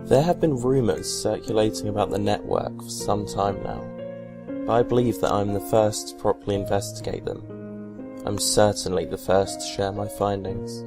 There have been rumours circulating about the network for some time now, but I believe that I'm the first to properly investigate them. I'm certainly the first to share my findings.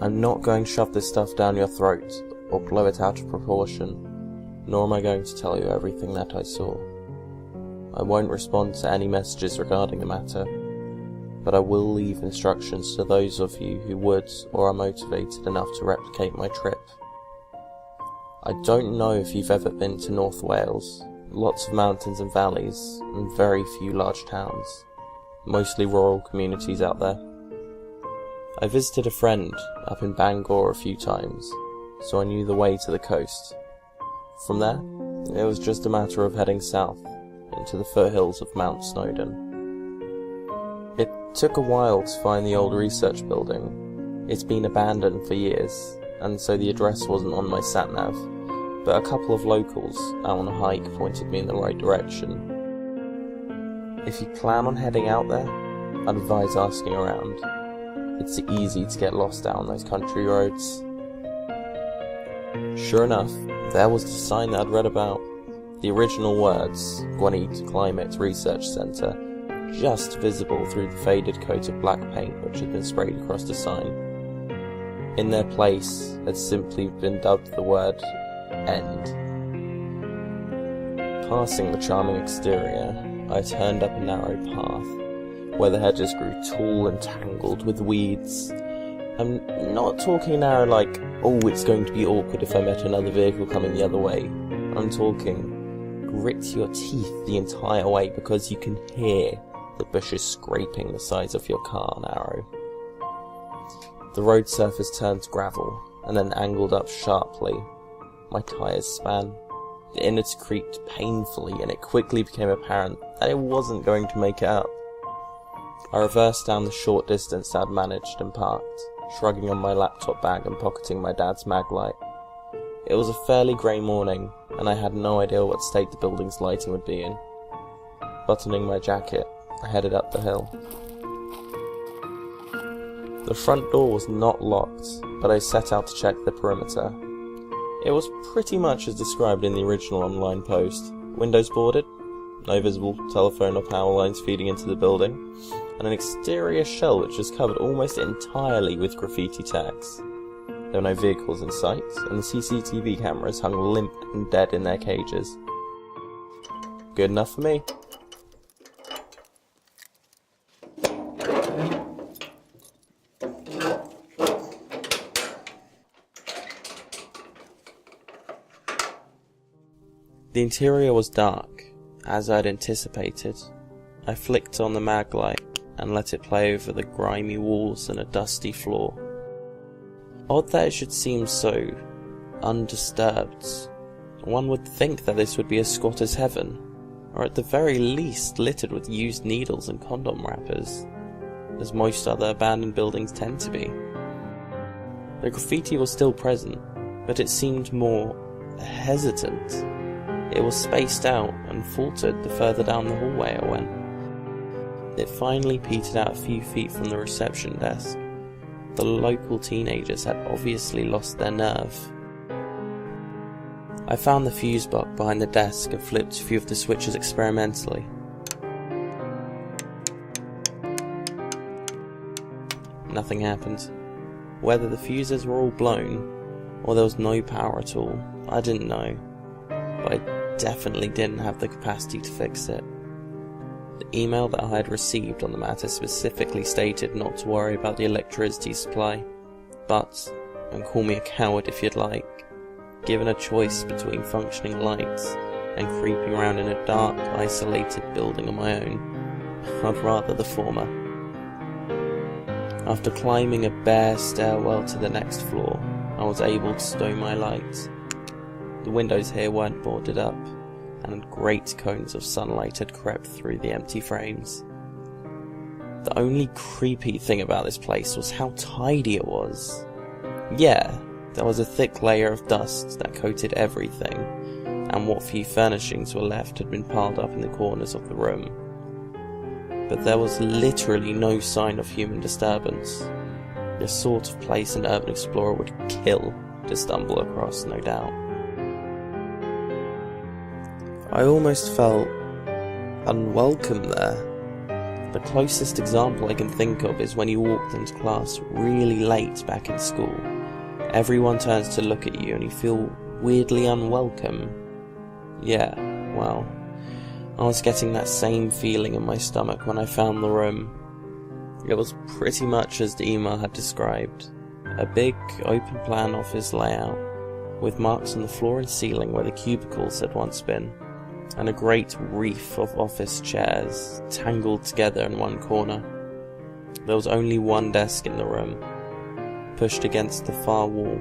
I'm not going to shove this stuff down your throat or blow it out of proportion, nor am I going to tell you everything that I saw. I won't respond to any messages regarding the matter, but I will leave instructions to those of you who would or are motivated enough to replicate my trip. I don't know if you've ever been to North Wales. Lots of mountains and valleys, and very few large towns. Mostly rural communities out there. I visited a friend up in Bangor a few times, so I knew the way to the coast. From there, it was just a matter of heading south, into the foothills of Mount Snowdon. It took a while to find the old research building. It's been abandoned for years, and so the address wasn't on my sat-nav, but a couple of locals out on a hike pointed me in the right direction. If you plan on heading out there, I'd advise asking around. It's easy to get lost down those country roads. Sure enough, there was the sign that I'd read about. The original words, Gwinnett Climate Research Centre, just visible through the faded coat of black paint which had been sprayed across the sign. In their place had simply been dubbed the word End. Passing the charming exterior, I turned up a narrow path, where the hedges grew tall and tangled with weeds. I'm not talking now like, oh, it's going to be awkward if I met another vehicle coming the other way. I'm talking grit your teeth the entire way because you can hear the bushes scraping the sides of your car narrow. The road surface turned to gravel, and then angled up sharply. My tyres span. The innards creaked painfully, and it quickly became apparent that it wasn't going to make it up. I reversed down the short distance I'd managed and parked, shrugging on my laptop bag and pocketing my dad's mag light. It was a fairly grey morning, and I had no idea what state the building's lighting would be in. Buttoning my jacket, I headed up the hill. The front door was not locked, but I set out to check the perimeter. It was pretty much as described in the original online post. Windows boarded, no visible telephone or power lines feeding into the building, and an exterior shell which was covered almost entirely with graffiti tags. There were no vehicles in sight, and the CCTV cameras hung limp and dead in their cages. Good enough for me. The interior was dark, as I'd anticipated. I flicked on the mag light and let it play over the grimy walls and a dusty floor. Odd that it should seem so undisturbed. One would think that this would be a squatter's heaven, or at the very least littered with used needles and condom wrappers, as most other abandoned buildings tend to be. The graffiti was still present, but it seemed more hesitant. It was spaced out and faltered the further down the hallway I went. It finally petered out a few feet from the reception desk. The local teenagers had obviously lost their nerve. I found the fuse box behind the desk and flipped a few of the switches experimentally. Nothing happened. Whether the fuses were all blown, or there was no power at all, I didn't know. But I definitely didn't have the capacity to fix it. The email that I had received on the matter specifically stated not to worry about the electricity supply, but, and call me a coward if you'd like, given a choice between functioning lights and creeping around in a dark, isolated building on my own, I'd rather the former. After climbing a bare stairwell to the next floor, I was able to stow my light. The windows here weren't boarded up, and great cones of sunlight had crept through the empty frames. The only creepy thing about this place was how tidy it was. Yeah, there was a thick layer of dust that coated everything, and what few furnishings were left had been piled up in the corners of the room. but there was literally no sign of human disturbance. The sort of place an urban explorer would kill to stumble across, no doubt. I almost felt unwelcome there. The closest example I can think of is when you walked into class really late back in school. Everyone turns to look at you and you feel weirdly unwelcome. Yeah, well, I was getting that same feeling in my stomach when I found the room. It was pretty much as the email had described. A big, open-plan office layout, with marks on the floor and ceiling where the cubicles had once been, and a great reef of office chairs tangled together in one corner. There was only one desk in the room, pushed against the far wall.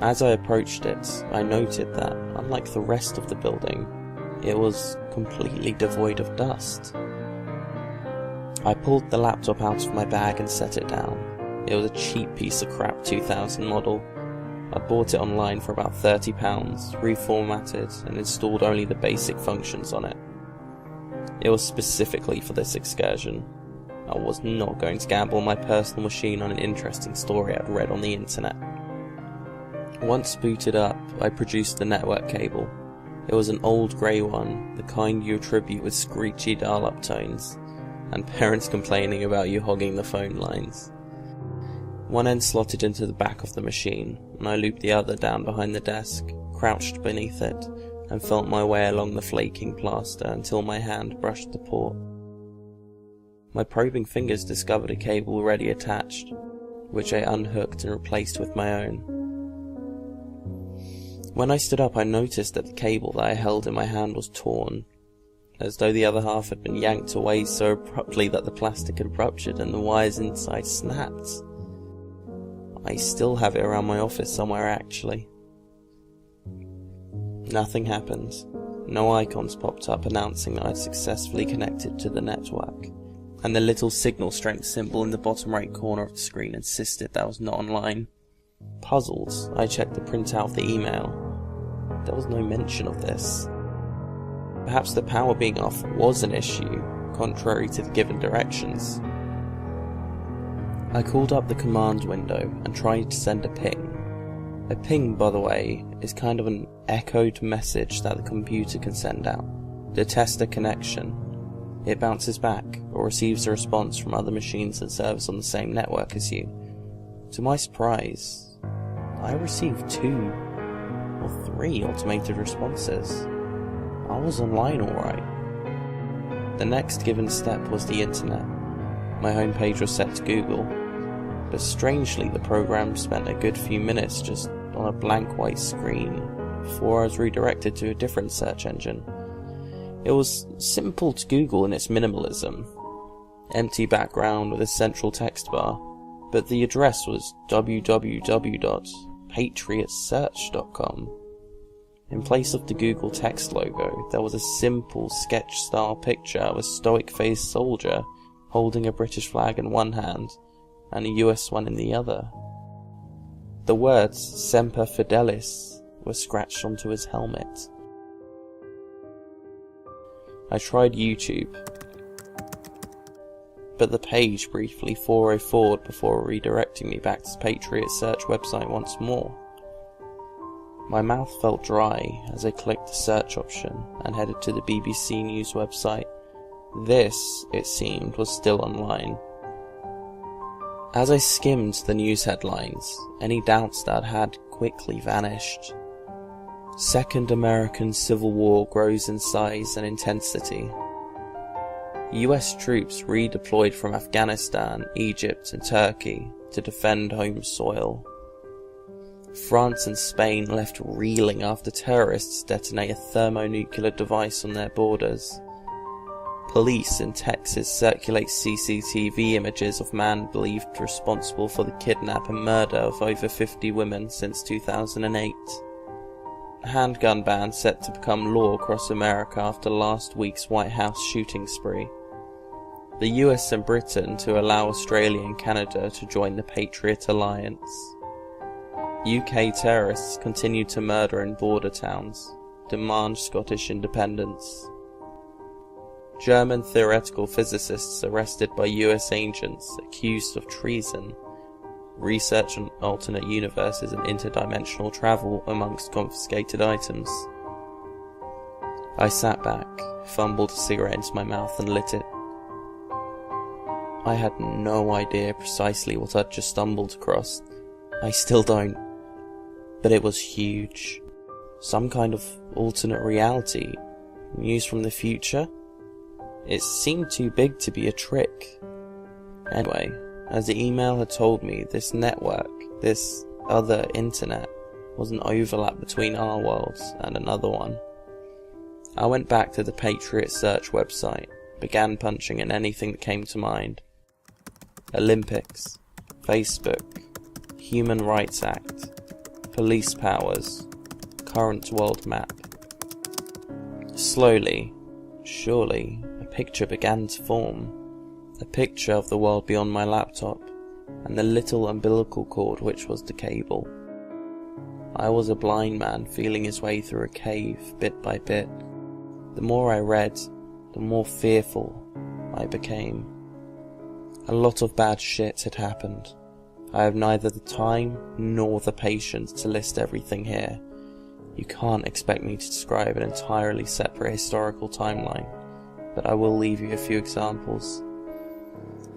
As I approached it, I noted that, unlike the rest of the building, it was completely devoid of dust. I pulled the laptop out of my bag and set it down. It was a cheap piece of crap 2000 model. I bought it online for about £30, reformatted and installed only the basic functions on it. It was specifically for this excursion. I was not going to gamble my personal machine on an interesting story I'd read on the internet. Once booted up, I produced the network cable. It was an old grey one, the kind you attribute with screechy dial-up tones, and parents complaining about you hogging the phone lines. One end slotted into the back of the machine, and I looped the other down behind the desk, crouched beneath it, and felt my way along the flaking plaster until my hand brushed the port. My probing fingers discovered a cable already attached, which I unhooked and replaced with my own. When I stood up, I noticed that the cable that I held in my hand was torn, as though the other half had been yanked away so abruptly that the plastic had ruptured and the wires inside snapped. I still have it around my office somewhere, actually. Nothing happened. No icons popped up announcing that I'd successfully connected to the network, and the little signal strength symbol in the bottom right corner of the screen insisted that I was not online. Puzzled, I checked the printout of the email. There was no mention of this. Perhaps the power being off was an issue, contrary to the given directions. I called up the command window and tried to send a ping. A ping, by the way, is kind of an echoed message that the computer can send out to test a connection. It bounces back, or receives a response from other machines and servers on the same network as you. To my surprise, I received 2 or 3 automated responses. I was online alright. The next given step was the internet. My homepage was set to Google, but strangely the program spent a good few minutes just on a blank white screen before I was redirected to a different search engine. It was simple to Google in its minimalism. Empty background with a central text bar, but the address was www.patriotsearch.com. In place of the Google text logo, there was a simple sketch-style picture of a stoic-faced soldier holding a British flag in one hand and a US one in the other. The words Semper Fidelis were scratched onto his helmet. I tried YouTube, but the page briefly 404'd before redirecting me back to the Patriot Search website once more. My mouth felt dry as I clicked the search option and headed to the BBC News website. This, it seemed, was still online. As I skimmed the news headlines, any doubts that I'd had quickly vanished. Second American Civil War grows in size and intensity. US troops redeployed from Afghanistan, Egypt and Turkey to defend home soil. France and Spain left reeling after terrorists detonate a thermonuclear device on their borders. Police in Texas circulate CCTV images of man believed responsible for the kidnap and murder of over 50 women since 2008. A handgun ban set to become law across America after last week's White House shooting spree. The US and Britain to allow Australia and Canada to join the Patriot Alliance. UK terrorists continue to murder in border towns, demand Scottish independence. German theoretical physicists arrested by US agents accused of treason, research on alternate universes and interdimensional travel amongst confiscated items. I sat back, fumbled a cigarette into my mouth and lit it. I had no idea precisely what I'd just stumbled across. I still don't. But it was huge. Some kind of alternate reality. News from the future? It seemed too big to be a trick. Anyway, as the email had told me, this network, this other internet, was an overlap between our worlds and another one. I went back to the Patriot Search website, began punching in anything that came to mind. Olympics, Facebook, Human Rights Act, police powers, current world map. Slowly, surely, a picture began to form. A picture of the world beyond my laptop, and the little umbilical cord which was the cable. I was a blind man feeling his way through a cave, bit by bit. The more I read, the more fearful I became. A lot of bad shit had happened. I have neither the time nor the patience to list everything here. You can't expect me to describe an entirely separate historical timeline, but I will leave you a few examples.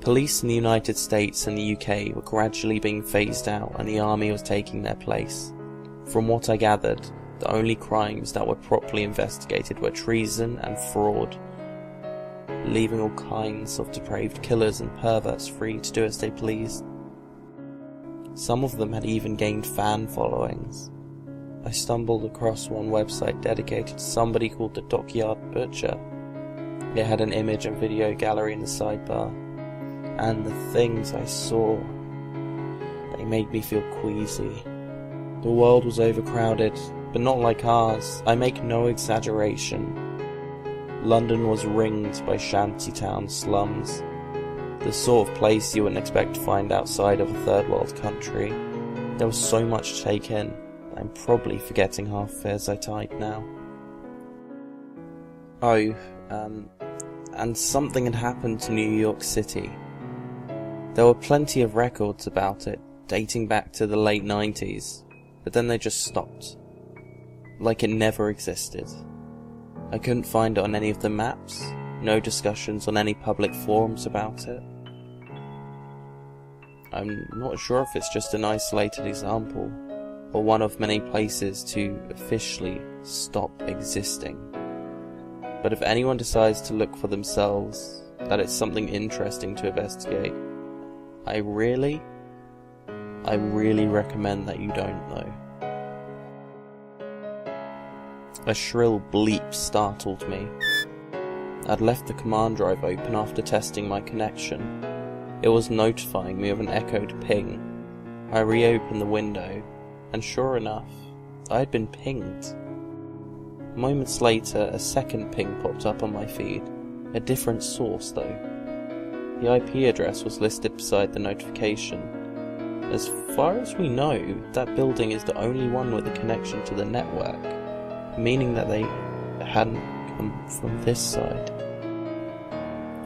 Police in the United States and the UK were gradually being phased out and the army was taking their place. From what I gathered, the only crimes that were properly investigated were treason and fraud, leaving all kinds of depraved killers and perverts free to do as they pleased. Some of them had even gained fan followings. I stumbled across one website dedicated to somebody called the Dockyard Butcher. It had an image and video gallery in the sidebar, and the things I saw, they made me feel queasy. The world was overcrowded, but not like ours. I make no exaggeration. London was ringed by shantytown slums, the sort of place you wouldn't expect to find outside of a third world country. There was so much to take in, I'm probably forgetting half of it as I type now. Oh, and something had happened to New York City. There were plenty of records about it, dating back to the late 90s, but then they just stopped. Like it never existed. I couldn't find it on any of the maps, no discussions on any public forums about it. I'm not sure if it's just an isolated example, or one of many places to officially stop existing. But if anyone decides to look for themselves, that it's something interesting to investigate, I really recommend that you don't though. A shrill bleep startled me. I'd left the command drive open after testing my connection. It was notifying me of an echoed ping. I reopened the window, and sure enough, I had been pinged. Moments later, a second ping popped up on my feed. A different source though. The IP address was listed beside the notification. As far as we know, that building is the only one with a connection to the network, meaning that they hadn't come from this side.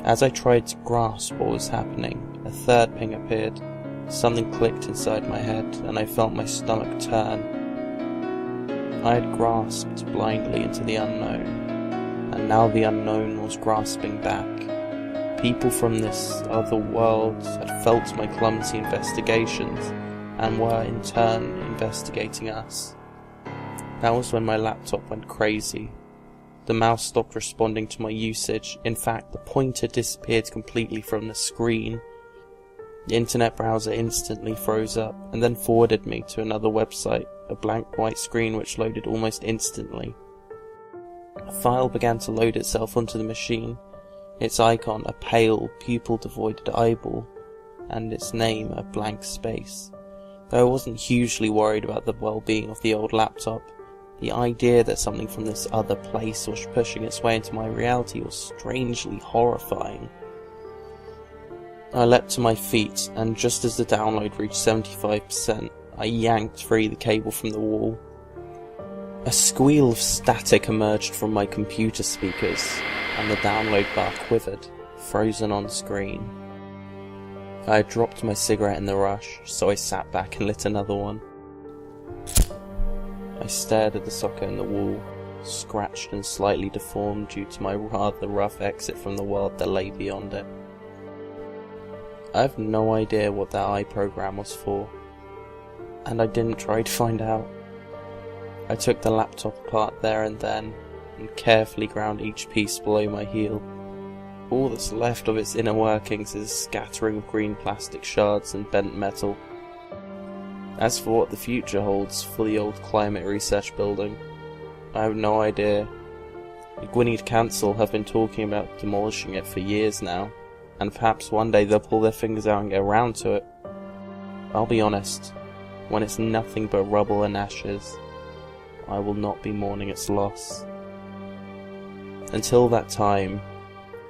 As I tried to grasp what was happening, a third ping appeared. Something clicked inside my head, and I felt my stomach turn. I had grasped blindly into the unknown, and now the unknown was grasping back. People from this other world had felt my clumsy investigations, and were in turn investigating us. That was when my laptop went crazy. The mouse stopped responding to my usage. In fact, the pointer disappeared completely from the screen. The internet browser instantly froze up, and then forwarded me to another website, a blank white screen which loaded almost instantly. A file began to load itself onto the machine, its icon a pale, pupil-devoided eyeball, and its name a blank space. Though I wasn't hugely worried about the well-being of the old laptop, the idea that something from this other place was pushing its way into my reality was strangely horrifying. I leapt to my feet, and just as the download reached 75%, I yanked free the cable from the wall. A squeal of static emerged from my computer speakers. and the download bar quivered, frozen on screen. I had dropped my cigarette in the rush, so I sat back and lit another one. I stared at the socket in the wall, scratched and slightly deformed due to my rather rough exit from the world that lay beyond it. I have no idea what that eye program was for, and I didn't try to find out. I took the laptop apart there and then, and carefully ground each piece below my heel. All that's left of its inner workings is a scattering of green plastic shards and bent metal. As for what the future holds for the old climate research building, I have no idea. Gwynedd Council have been talking about demolishing it for years now, and perhaps one day they'll pull their fingers out and get around to it. I'll be honest, when it's nothing but rubble and ashes, I will not be mourning its loss. Until that time,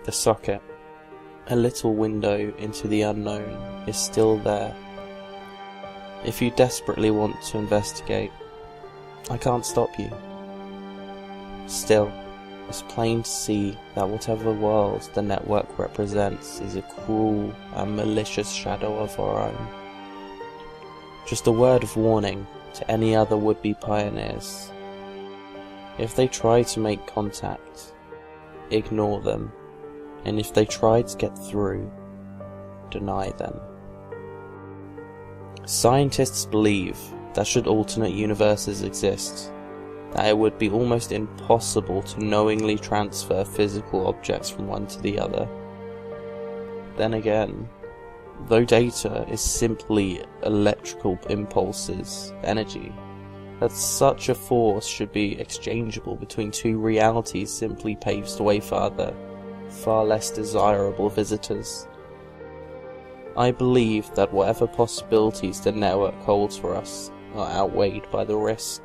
the socket, a little window into the unknown, is still there. If you desperately want to investigate, I can't stop you. Still, it's plain to see that whatever world the network represents is a cruel and malicious shadow of our own. Just a word of warning to any other would-be pioneers. If they try to make contact, ignore them, and if they try to get through, deny them. Scientists believe that should alternate universes exist, that it would be almost impossible to knowingly transfer physical objects from one to the other. Then again, though data is simply electrical impulses, energy, that such a force should be exchangeable between two realities simply paves the way for other, far less desirable visitors. I believe that whatever possibilities the network holds for us are outweighed by the risk.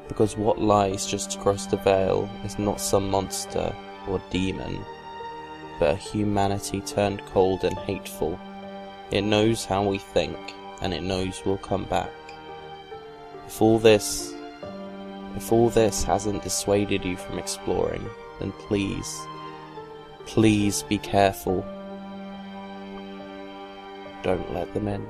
Because what lies just across the veil is not some monster or demon, but a humanity turned cold and hateful. It knows how we think, and it knows we'll come back. If all this hasn't dissuaded you from exploring, then please be careful. Don't let them in.